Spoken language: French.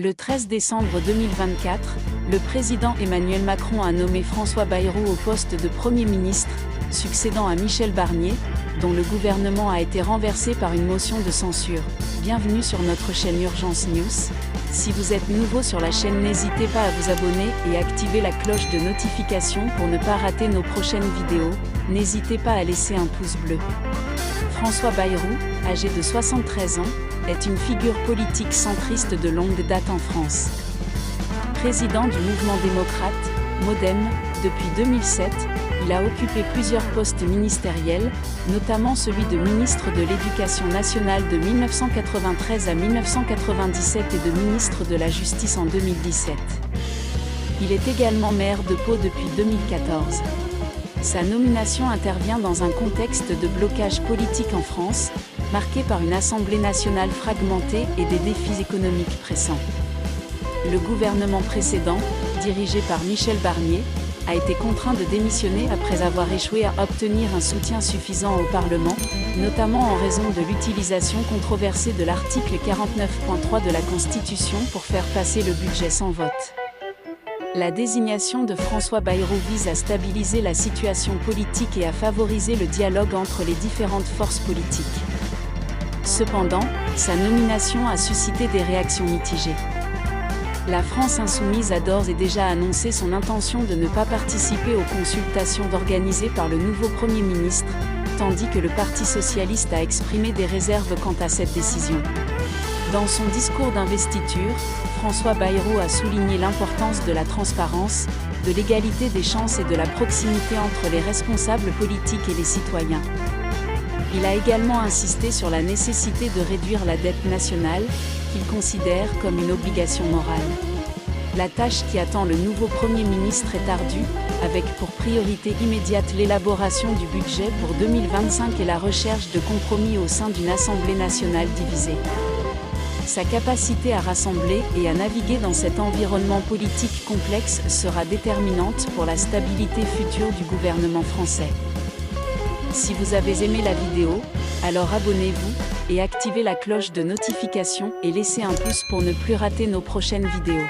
Le 13 décembre 2024, le président Emmanuel Macron a nommé François Bayrou au poste de Premier ministre, succédant à Michel Barnier, dont le gouvernement a été renversé par une motion de censure. Bienvenue sur notre chaîne Urgence News. Si vous êtes nouveau sur la chaîne, n'hésitez pas à vous abonner et activer la cloche de notification pour ne pas rater nos prochaines vidéos. N'hésitez pas à laisser un pouce bleu. François Bayrou, âgé de 73 ans, est une figure politique centriste de longue date en France. Président du mouvement démocrate, MoDem, depuis 2007, il a occupé plusieurs postes ministériels, notamment celui de ministre de l'Éducation nationale de 1993 à 1997 et de ministre de la Justice en 2017. Il est également maire de Pau depuis 2014. Sa nomination intervient dans un contexte de blocage politique en France, marqué par une Assemblée nationale fragmentée et des défis économiques pressants. Le gouvernement précédent, dirigé par Michel Barnier, a été contraint de démissionner après avoir échoué à obtenir un soutien suffisant au Parlement, notamment en raison de l'utilisation controversée de l'article 49.3 de la Constitution pour faire passer le budget sans vote. La désignation de François Bayrou vise à stabiliser la situation politique et à favoriser le dialogue entre les différentes forces politiques. Cependant, sa nomination a suscité des réactions mitigées. La France insoumise a d'ores et déjà annoncé son intention de ne pas participer aux consultations organisées par le nouveau Premier ministre, tandis que le Parti socialiste a exprimé des réserves quant à cette décision. Dans son discours d'investiture, François Bayrou a souligné l'importance de la transparence, de l'égalité des chances et de la proximité entre les responsables politiques et les citoyens. Il a également insisté sur la nécessité de réduire la dette nationale, qu'il considère comme une obligation morale. La tâche qui attend le nouveau Premier ministre est ardue, avec pour priorité immédiate l'élaboration du budget pour 2025 et la recherche de compromis au sein d'une Assemblée nationale divisée. Sa capacité à rassembler et à naviguer dans cet environnement politique complexe sera déterminante pour la stabilité future du gouvernement français. Si vous avez aimé la vidéo, alors abonnez-vous et activez la cloche de notification et laissez un pouce pour ne plus rater nos prochaines vidéos.